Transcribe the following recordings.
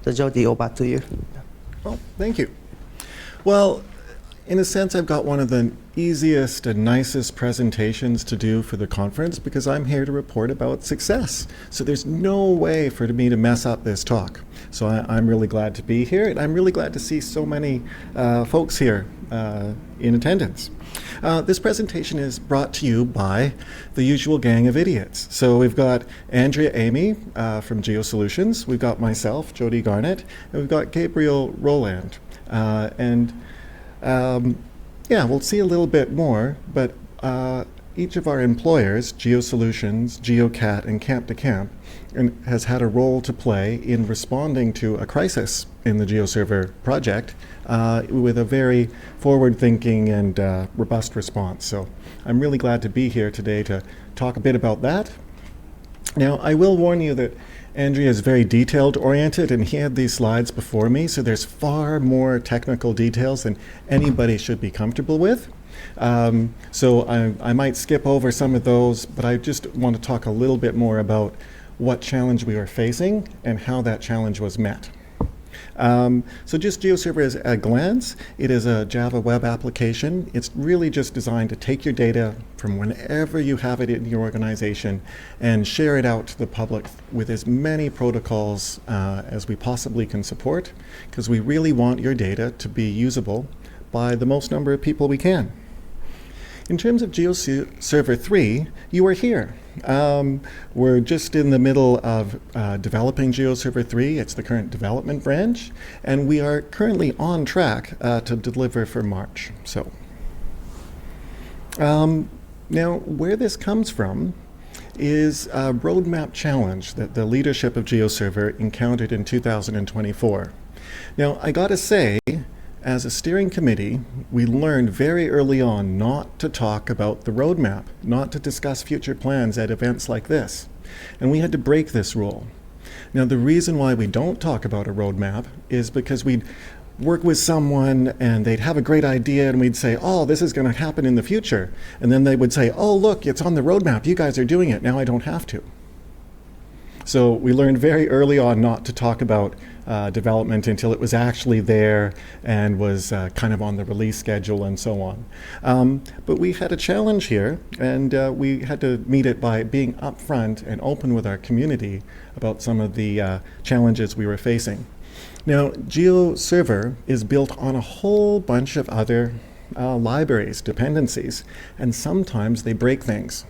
So Jody, over to you. Well, thank you. Well, in a sense, I've got one of the easiest and nicest presentations to do for the conference because I'm here to report about success. So there's no way for me to mess up this talk. So I'm really glad to be here, and I'm really glad to see so many folks here in attendance. This presentation is brought to you by the usual gang of idiots. So we've got Andrea Amy from GeoSolutions, we've got myself, Jody Garnett, and we've got Gabriel Roland. Yeah, we'll see a little bit more, but each of our employers, GeoSolutions, GeoCat, and Camp to Camp, has had a role to play in responding to a crisis in the GeoServer project with a very forward-thinking and robust response. So I'm really glad to be here today to talk a bit about that. Now, I will warn you that Andrea is very detailed-oriented, and he had these slides before me, so there's far more technical details than anybody should be comfortable with. So I might skip over some of those, but I just want to talk a little bit more about what challenge we are facing and how that challenge was met. So just GeoServer as a glance, it is a Java web application. It's really just designed to take your data from whenever you have it in your organization and share it out to the public with as many protocols as we possibly can support, because we really want your data to be usable by the most number of people we can. In terms of GeoServer 3, you are here. We're just in the middle of developing GeoServer 3. It's the current development branch, and we are currently on track to deliver for March. So, now where this comes from is a roadmap challenge that the leadership of GeoServer encountered in 2024. Now, I gotta say, as a steering committee, we learned very early on not to talk about the roadmap, not to discuss future plans at events like this. And we had to break this rule. Now, the reason why we don't talk about a roadmap is because we'd work with someone and they'd have a great idea and we'd say, oh, this is going to happen in the future. And then they would say, oh, look, it's on the roadmap. You guys are doing it. Now I don't have to. So we learned very early on not to talk about development until it was actually there and was kind of on the release schedule and so on. But we had a challenge here, and we had to meet it by being upfront and open with our community about some of the challenges we were facing. Now, GeoServer is built on a whole bunch of other libraries, dependencies, and sometimes they break things.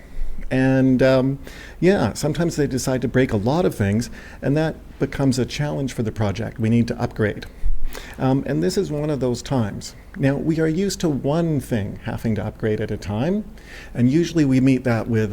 And yeah, sometimes they decide to break a lot of things, and that becomes a challenge for the project. We need to upgrade. And this is one of those times. Now, we are used to one thing having to upgrade at a time, and usually we meet that with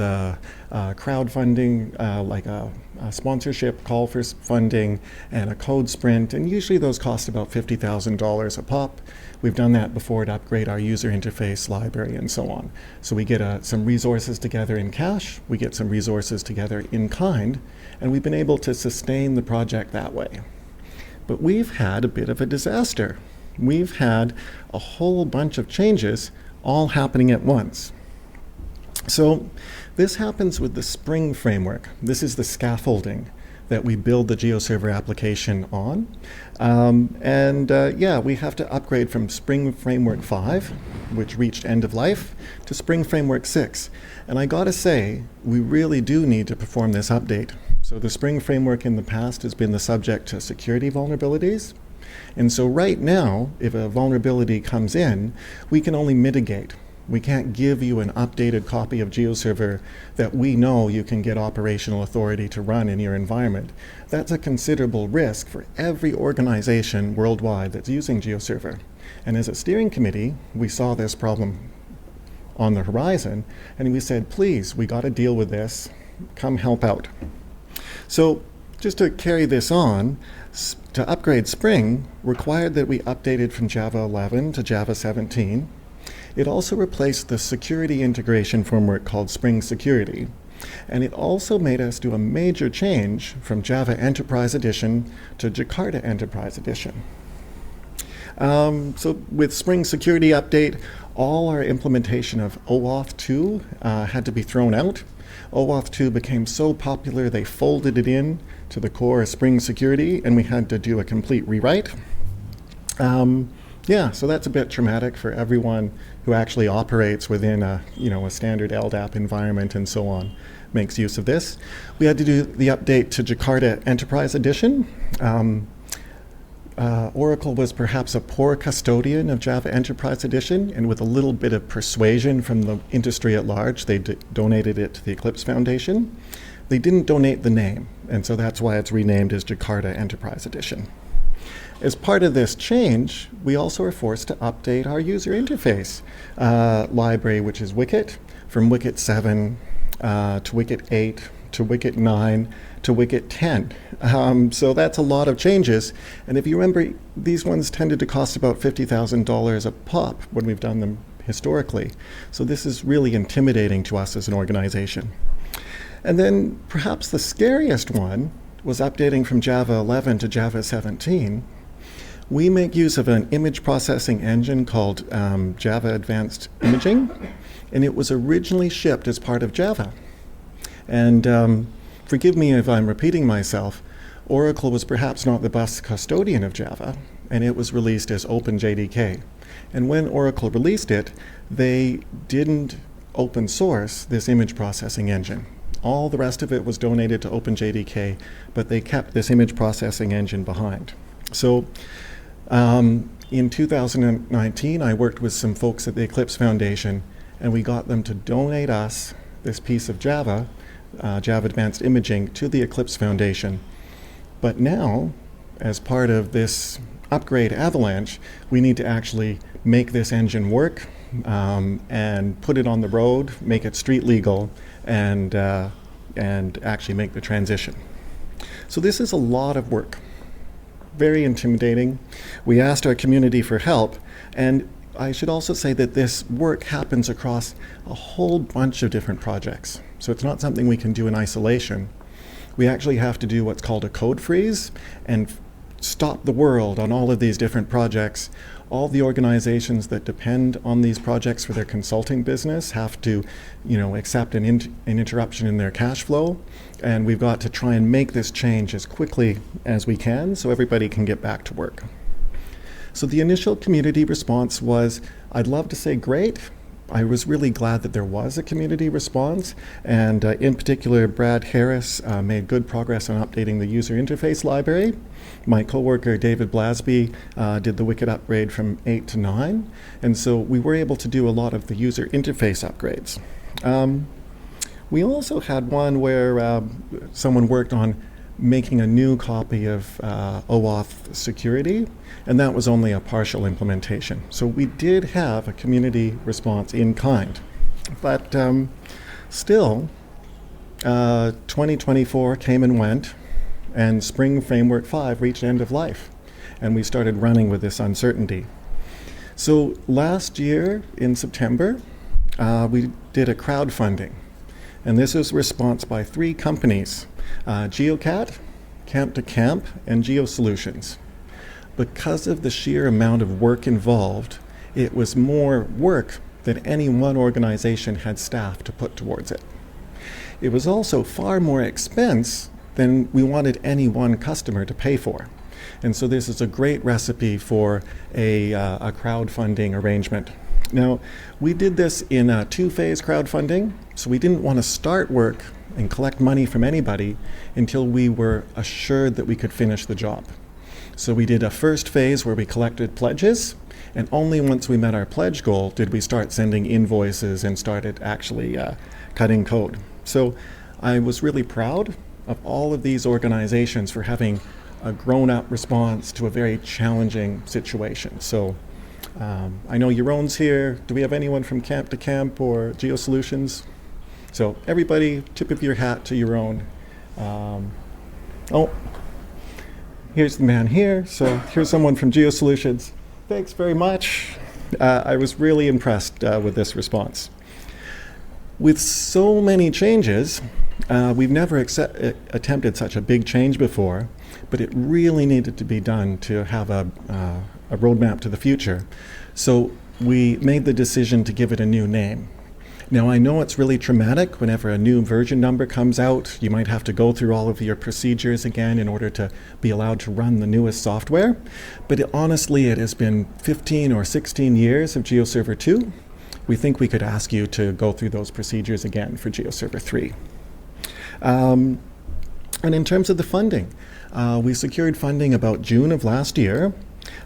crowdfunding, like a sponsorship call for funding and a code sprint, and usually those cost about $50,000 a pop. We've done that before to upgrade our user interface library and so on. So we get some resources together in cash, we get some resources together in kind, and we've been able to sustain the project that way. But we've had a bit of a disaster. We've had a whole bunch of changes all happening at once. So this happens with the Spring framework. This is the scaffolding that we build the GeoServer application on. Yeah, we have to upgrade from Spring Framework 5, which reached end of life, to Spring Framework 6. And I gotta say, we really do need to perform this update. So the Spring Framework in the past has been the subject to security vulnerabilities. And so right now, if a vulnerability comes in, we can only mitigate. We can't give you an updated copy of GeoServer that we know you can get operational authority to run in your environment. That's a considerable risk for every organization worldwide that's using GeoServer. And as a steering committee, we saw this problem on the horizon, and we said, please, we got to deal with this. Come help out. So just to carry this on, to upgrade Spring required that we updated from Java 11 to Java 17. It also replaced the security integration framework called Spring Security. And it also made us do a major change from Java Enterprise Edition to Jakarta Enterprise Edition. So with Spring Security Update, all our implementation of OAuth 2 had to be thrown out. OAuth 2 became so popular they folded it in to the core Spring security, and we had to do a complete rewrite. Yeah, so that's a bit traumatic for everyone who actually operates within a standard LDAP environment and so on, makes use of this. We had to do the update to Jakarta Enterprise Edition. Oracle was perhaps a poor custodian of Java Enterprise Edition, and with a little bit of persuasion from the industry at large, they donated it to the Eclipse Foundation. They didn't donate the name, and so that's why it's renamed as Jakarta Enterprise Edition. As part of this change, we also are forced to update our user interface library, which is Wicket, from Wicket 7 to Wicket 8 to Wicket 9 to Wicket 10. So that's a lot of changes. And if you remember, these ones tended to cost about $50,000 a pop when we've done them historically. So this is really intimidating to us as an organization. And then perhaps the scariest one was updating from Java 11 to Java 17. We make use of an image processing engine called Java Advanced Imaging, and it was originally shipped as part of Java. And forgive me if I'm repeating myself, Oracle was perhaps not the best custodian of Java, and it was released as OpenJDK. And when Oracle released it, they didn't open source this image processing engine. All the rest of it was donated to OpenJDK, but they kept this image processing engine behind. So in 2019, I worked with some folks at the Eclipse Foundation, and we got them to donate us this piece of Java, Java Advanced Imaging, to the Eclipse Foundation. But now, as part of this upgrade avalanche, we need to actually make this engine work and put it on the road, make it street legal, and actually make the transition. So this is a lot of work. Very intimidating. We asked our community for help, and I should also say that this work happens across a whole bunch of different projects. So it's not something we can do in isolation. We actually have to do what's called a code freeze and stop the world on all of these different projects. All the organizations that depend on these projects for their consulting business have to, accept an interruption in their cash flow. And we've got to try and make this change as quickly as we can so everybody can get back to work. So the initial community response was, I'd love to say great. I was really glad that there was a community response, and in particular, Brad Harris made good progress on updating the user interface library. My coworker, David Blasby, did the Wicket upgrade from 8 to 9, and so we were able to do a lot of the user interface upgrades. We also had one where someone worked on making a new copy of OAuth security, and that was only a partial implementation. So we did have a community response in kind. But still, 2024 came and went, and Spring Framework 5 reached end of life, and we started running with this uncertainty. So last year in September, we did a crowdfunding, and this was a response by 3 companies, GeoCat, Camp to Camp, and GeoSolutions. Because of the sheer amount of work involved, it was more work than any one organization had staff to put towards it. It was also far more expense than we wanted any one customer to pay for. And so this is a great recipe for a crowdfunding arrangement. Now, we did this in a 2-phase crowdfunding, so we didn't want to start work and collect money from anybody until we were assured that we could finish the job. So we did a first phase where we collected pledges, and only once we met our pledge goal did we start sending invoices and started actually cutting code. So I was really proud of all of these organizations for having a grown-up response to a very challenging situation. So I know Yaron's here. Do we have anyone from Camp to Camp or GeoSolutions? So everybody, tip of your hat to Yaron. Oh, here's the man here. So here's someone from GeoSolutions. Thanks very much. I was really impressed with this response. With so many changes, we've never attempted such a big change before, but it really needed to be done to have a roadmap to the future. So we made the decision to give it a new name. Now, I know it's really traumatic whenever a new version number comes out. You might have to go through all of your procedures again in order to be allowed to run the newest software. But honestly, it has been 15 or 16 years of GeoServer 2. We think we could ask you to go through those procedures again for GeoServer 3. And in terms of the funding, we secured funding about June of last year.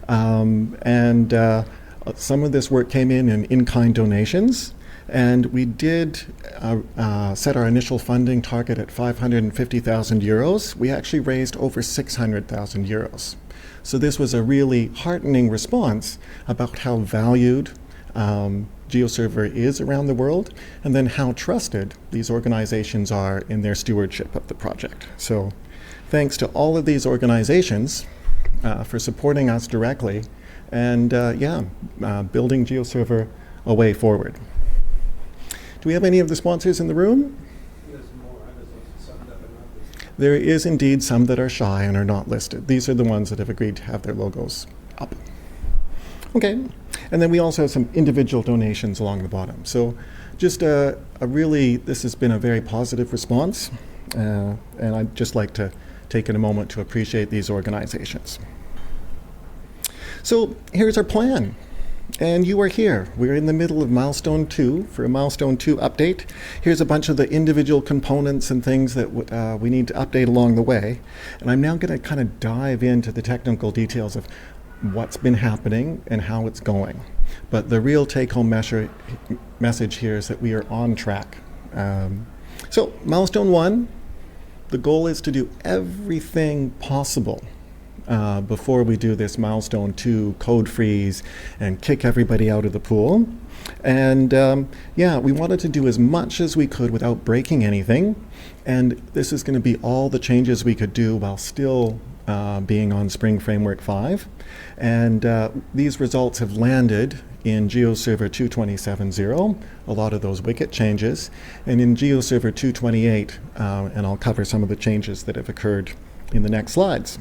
Some of this work came in in-kind donations. And we did set our initial funding target at 550,000 euros. We actually raised over 600,000 euros. So this was a really heartening response about how valued GeoServer is around the world, and then how trusted these organizations are in their stewardship of the project. So thanks to all of these organizations for supporting us directly and building GeoServer a way forward. Do we have any of the sponsors in the room? There's more. There's some that are not listed. There is indeed some that are shy and are not listed. These are the ones that have agreed to have their logos up. Okay, and then we also have some individual donations along the bottom. So just this has been a very positive response, and I'd just like to take a moment to appreciate these organizations. So here's our plan. And you are here. We're in the middle of Milestone 2 for a Milestone 2 update. Here's a bunch of the individual components and things that we need to update along the way. And I'm now going to kind of dive into the technical details of what's been happening and how it's going. But the real take-home message here is that we are on track. So Milestone 1, the goal is to do everything possible before we do this Milestone 2 code freeze and kick everybody out of the pool. And we wanted to do as much as we could without breaking anything. And this is going to be all the changes we could do while still being on Spring Framework 5. And these results have landed in GeoServer 2.27.0, a lot of those Wicket changes, and in GeoServer 2.28, and I'll cover some of the changes that have occurred in the next slides.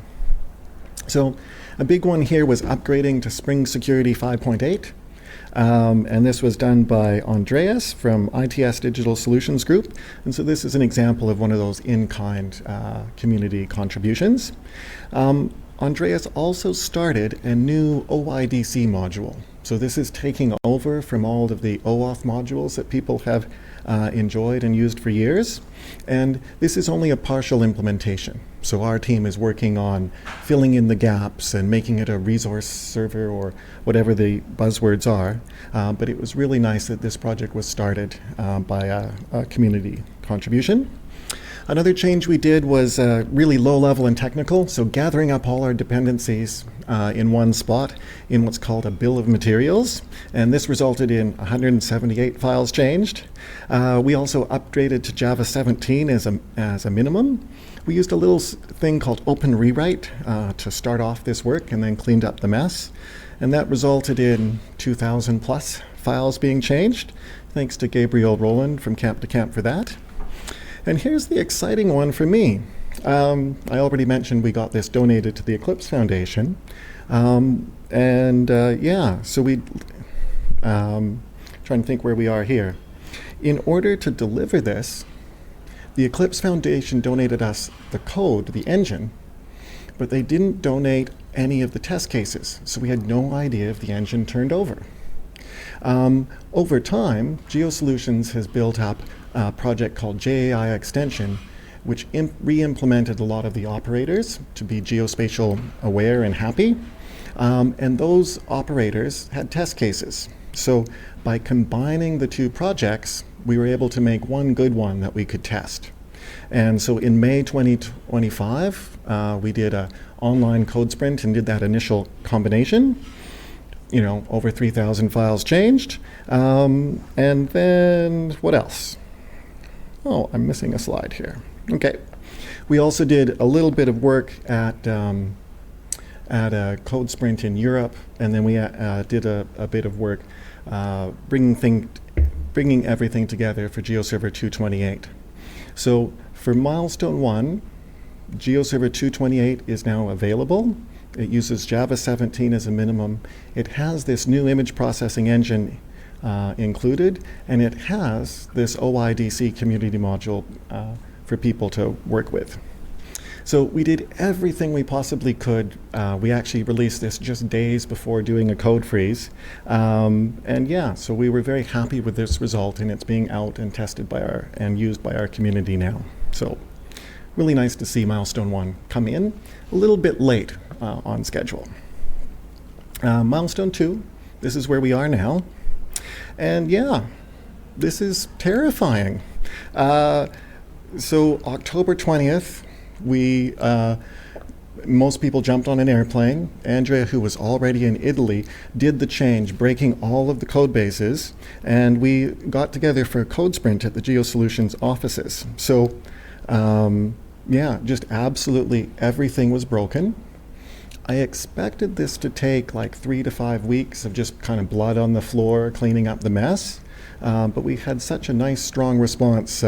So a big one here was upgrading to Spring Security 5.8. And this was done by Andreas from ITS Digital Solutions Group. And so this is an example of one of those in-kind community contributions. Andreas also started a new OIDC module. So this is taking over from all of the OAuth modules that people have enjoyed and used for years. And this is only a partial implementation. So our team is working on filling in the gaps and making it a resource server or whatever the buzzwords are. But it was really nice that this project was started by a community contribution. Another change we did was really low level and technical, so gathering up all our dependencies in one spot in what's called a bill of materials, and this resulted in 178 files changed. We also upgraded to Java 17 as a minimum. We used a little thing called Open Rewrite to start off this work and then cleaned up the mess, and that resulted in 2,000 plus files being changed. Thanks to Gabriel Roland from Camp to Camp for that. And here's the exciting one for me. I already mentioned we got this donated to the Eclipse Foundation. So we, trying to think where we are here. In order to deliver this, the Eclipse Foundation donated us the code, the engine, but they didn't donate any of the test cases. So we had no idea if the engine turned over. Over time, GeoSolutions has built up a project called JAI Extension, which re-implemented a lot of the operators to be geospatial aware and happy. And those operators had test cases. So by combining the two projects, we were able to make one good one that we could test. And so in May 2025, we did an online code sprint and did that initial combination. You know, over 3,000 files changed. And then what else? Oh, I'm missing a slide here. Okay. We also did a little bit of work at a code sprint in Europe, and then we did a bit of work bringing everything together for GeoServer 2.28. So for Milestone 1, GeoServer 2.28 is now available. It uses Java 17 as a minimum. It has this new image processing engine included, and it has this OIDC community module for people to work with. So we did everything we possibly could. We actually released this just days before doing a code freeze. And yeah, so we were very happy with this result, and it's being out and tested by and used by our community now. So really nice to see milestone 1 come in a little bit late on schedule. Milestone 2, this is where we are now. And yeah, this is terrifying. So October 20th, most people jumped on an airplane. Andrea, who was already in Italy, did the change, breaking all of the code bases, and we got together for a code sprint at the GeoSolutions offices. So yeah, just absolutely everything was broken. I expected this to take like 3 to 5 weeks of just kind of blood on the floor, cleaning up the mess. But we had such a nice, strong response.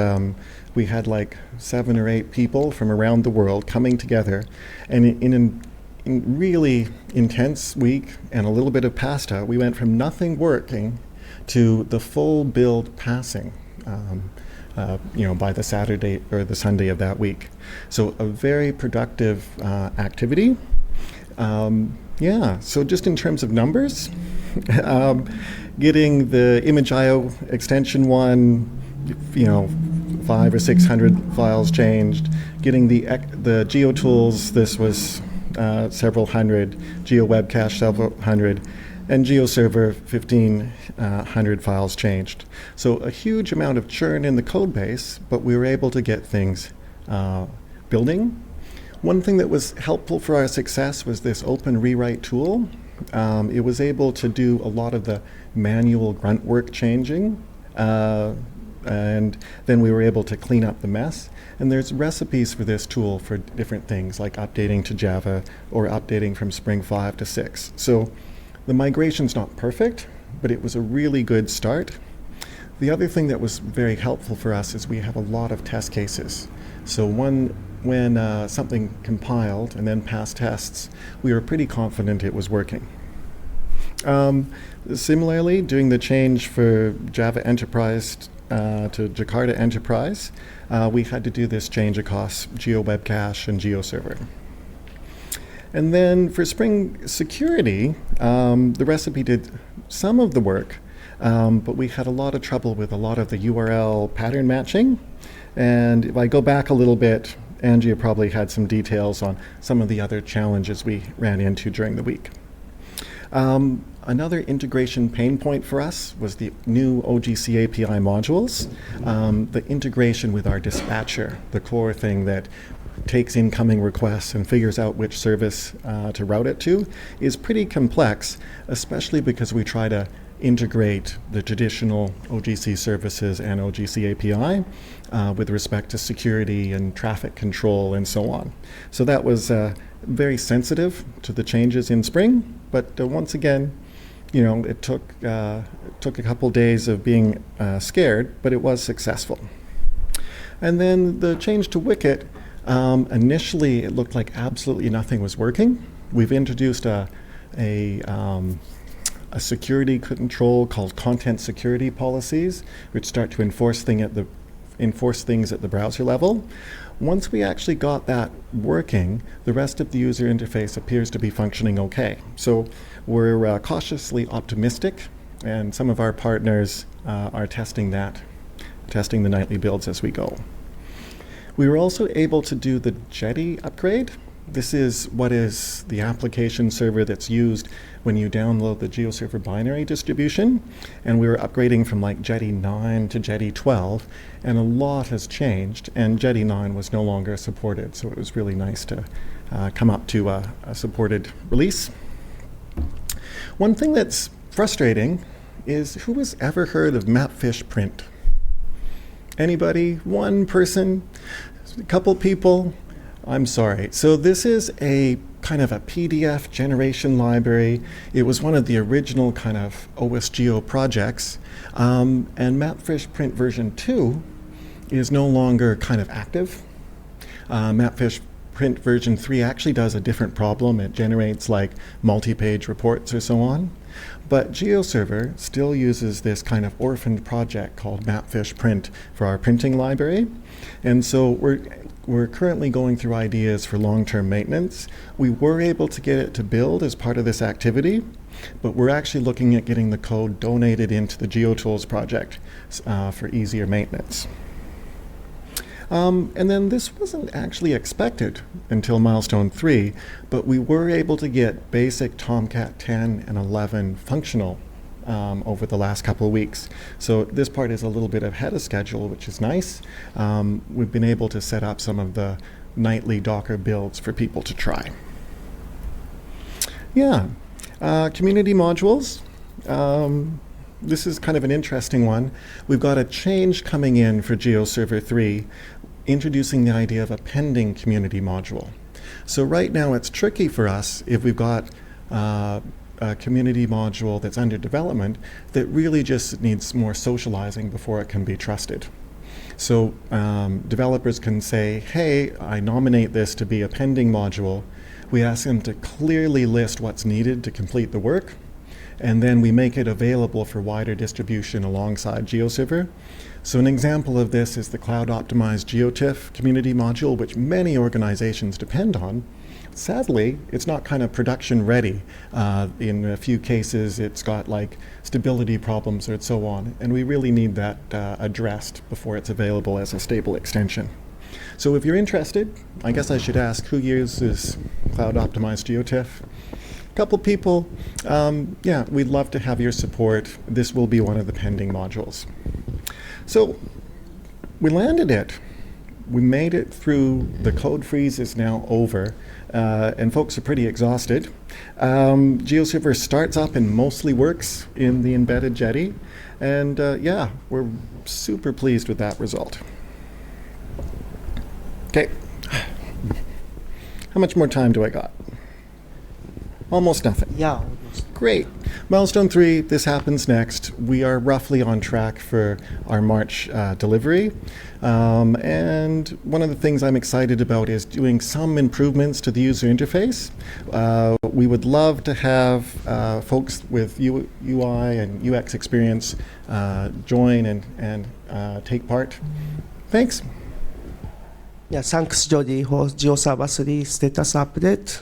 We had like 7 or 8 people from around the world coming together. And in really intense week and a little bit of pasta, we went from nothing working to the full build passing. By the Saturday or the Sunday of that week. So a very productive activity. Yeah, so just in terms of numbers, getting the ImageIO extension 1, 500 or 600 files changed. Getting the GeoTools, this was several hundred, GeoWebCache several hundred, and GeoServer 1,500 files changed. So a huge amount of churn in the code base, but we were able to get things building. One thing that was helpful for our success was this open rewrite tool. It was able to do a lot of the manual grunt work changing, and then we were able to clean up the mess. And there's recipes for this tool for different things, like updating to Java or updating from Spring 5 to 6. So the migration's not perfect, but it was a really good start. The other thing that was very helpful for us is we have a lot of test cases. So when something compiled and then passed tests, we were pretty confident it was working. Similarly, doing the change for Java Enterprise to Jakarta Enterprise, we had to do this change across GeoWebCache and GeoServer. And then for Spring Security, the recipe did some of the work, but we had a lot of trouble with a lot of the URL pattern matching. And if I go back a little bit, Andrea probably had some details on some of the other challenges we ran into during the week. Another integration pain point for us was the new OGC API modules. The integration with our dispatcher, the core thing that takes incoming requests and figures out which service to route it to, is pretty complex, especially because we try to integrate the traditional OGC services and OGC API with respect to security and traffic control and so on. So that was very sensitive to the changes in Spring, but once again, it took a couple days of being scared, but it was successful. And then the change to Wicket, initially it looked like absolutely nothing was working. We've introduced a security control called content security policies, which start to enforce things at the browser level. Once we actually got that working, the rest of the user interface appears to be functioning okay. So we're cautiously optimistic, and some of our partners are testing the nightly builds as we go. We were also able to do the Jetty upgrade. This is what is the application server that's used when you download the GeoServer binary distribution. And we were upgrading from like Jetty 9 to Jetty 12, and a lot has changed, and Jetty 9 was no longer supported. So it was really nice to come up to a supported release. One thing that's frustrating is, who has ever heard of Mapfish print? Anybody? One person? A couple people? I'm sorry. So this is a kind of a PDF generation library. It was one of the original kind of OSGeo projects. And Mapfish print version 2 is no longer kind of active. Mapfish print version 3 actually does a different problem. It generates like multi-page reports or so on. But GeoServer still uses this kind of orphaned project called Mapfish Print for our printing library. And so we're currently going through ideas for long-term maintenance. We were able to get it to build as part of this activity, but we're actually looking at getting the code donated into the GeoTools project for easier maintenance. And then this wasn't actually expected until milestone 3, but we were able to get basic Tomcat 10 and 11 functional over the last couple of weeks. So this part is a little bit ahead of schedule, which is nice. We've been able to set up some of the nightly Docker builds for people to try. Yeah, community modules. This is kind of an interesting one. We've got a change coming in for GeoServer 3, introducing the idea of a pending community module. So right now it's tricky for us if we've got a community module that's under development that really just needs more socializing before it can be trusted. So developers can say, hey, I nominate this to be a pending module. We ask them to clearly list what's needed to complete the work, and then we make it available for wider distribution alongside GeoServer. So an example of this is the cloud-optimized GeoTIFF community module, which many organizations depend on. Sadly, it's not kind of production ready. In a few cases, it's got like stability problems or so on, and we really need that addressed before it's available as a stable extension. So if you're interested, I guess I should ask who uses cloud-optimized GeoTIFF? Couple people. Yeah, we'd love to have your support. This will be one of the pending modules. So we landed it. We made it through. The code freeze is now over, and folks are pretty exhausted. GeoServer starts up and mostly works in the embedded Jetty, and yeah, we're super pleased with that result. Okay, how much more time do I got? Almost nothing. Yeah, almost. Great. Milestone 3, this happens next. We are roughly on track for our March delivery. And one of the things I'm excited about is doing some improvements to the user interface. We would love to have folks with UI and UX experience join and take part. Thanks. Yeah, thanks, Jody, for GeoServer 3 status update.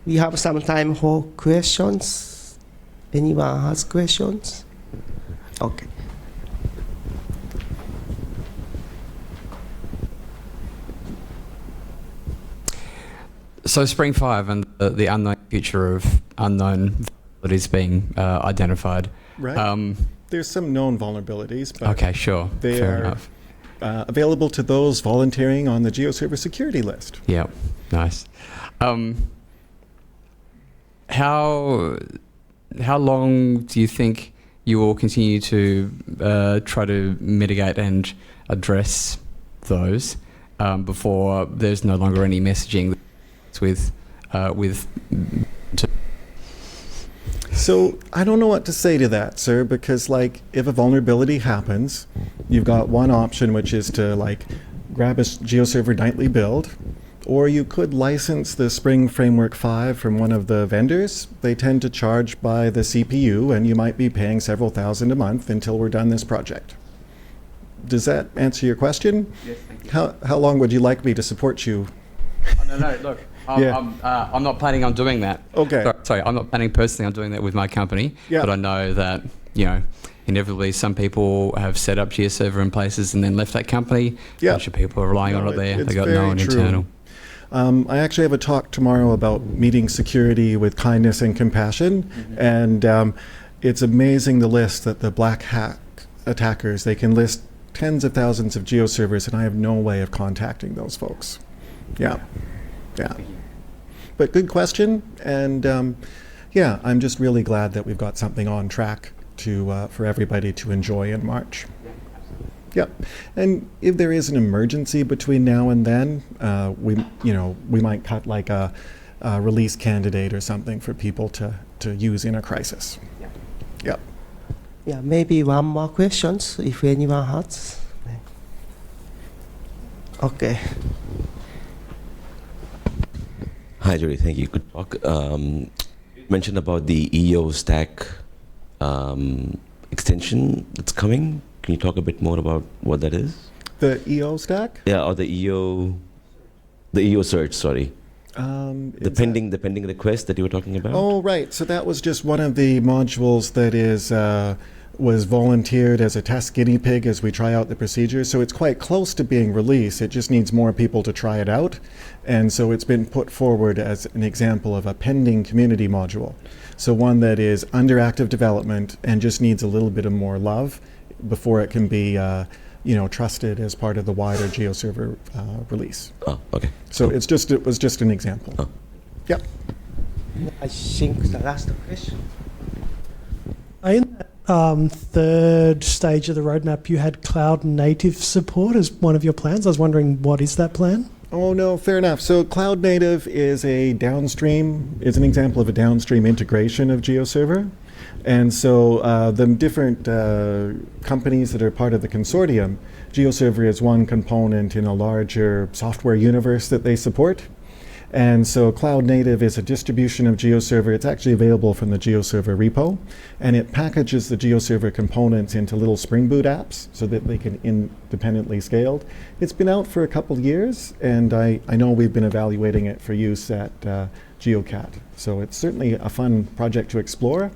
We have some time for questions. Anyone has questions? Okay. So Spring 5 and the unknown future of unknown vulnerabilities being identified. Right. There's some known vulnerabilities, but okay, sure. They Fair are enough. Available to those volunteering on the GeoServer security list. Yeah, nice. How long do you think you will continue to try to mitigate and address those before there's no longer any messaging with So I don't know what to say to that, sir, because like if a vulnerability happens, you've got one option, which is to like grab a GeoServer nightly build, or you could license the Spring Framework 5 from one of the vendors. They tend to charge by the CPU, and you might be paying several thousand a month until we're done this project. Does that answer your question? Yes, thank you. How long would you like me to support you? Oh, no, look, I'm not planning on doing that. Okay. Sorry, I'm not planning personally on doing that with my company, Yeah. but I know that, you know, inevitably some people have set up GeoServer in places and then left that company. Yeah. A bunch of people are relying on it there. It's They got very no one true. internal. I actually have a talk tomorrow about meeting security with kindness and compassion, and it's amazing the list that the black hat attackers, they can list tens of thousands of GeoServers, and I have no way of contacting those folks. Yeah, yeah. But good question, and yeah, I'm just really glad that we've got something on track to for everybody to enjoy in March. Yep, and if there is an emergency between now and then, we might cut like a release candidate or something for people to use in a crisis. Yep. Yeah, maybe one more questions if anyone has. Okay. Hi, Jody. Thank you. Good talk. Mentioned about the EO stack extension that's coming. Can you talk a bit more about what that is? The EO stack? Yeah, or the EO search. Sorry, the pending request that you were talking about. Oh, right. So that was just one of the modules that was volunteered as a test guinea pig as we try out the procedure. So it's quite close to being released. It just needs more people to try it out. And so it's been put forward as an example of a pending community module. So one that is under active development and just needs a little bit of more love before it can be trusted as part of the wider GeoServer release. Oh, okay. So Cool. it was just an example. Oh. Yep. I think the last question. In that third stage of the roadmap, you had cloud native support as one of your plans. I was wondering, what is that plan? Oh, no, fair enough. So cloud native is an example of a downstream integration of GeoServer. And so the different companies that are part of the consortium, GeoServer is one component in a larger software universe that they support. And so Cloud Native is a distribution of GeoServer. It's actually available from the GeoServer repo, and it packages the GeoServer components into little Spring Boot apps so that they can independently scaled. It's been out for a couple years, and I know we've been evaluating it for use at GeoCat. So it's certainly a fun project to explore.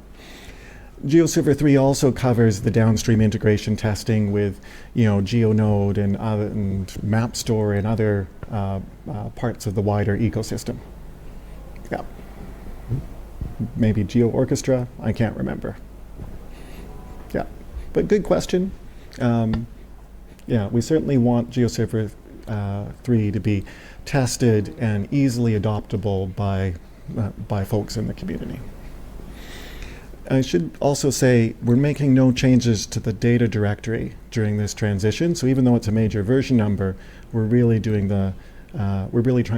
GeoServer 3 also covers the downstream integration testing with, GeoNode and MapStore and other parts of the wider ecosystem. Yeah. Maybe GeoOrchestra, I can't remember. Yeah, but good question. We certainly want GeoServer 3 to be tested and easily adoptable by folks in the community. I should also say we're making no changes to the data directory during this transition. So even though it's a major version number, we're really trying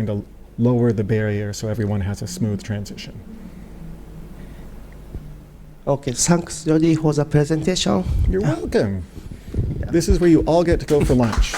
to lower the barrier so everyone has a smooth transition. Okay, thanks, Jody, for the presentation. You're welcome. This is where you all get to go for lunch.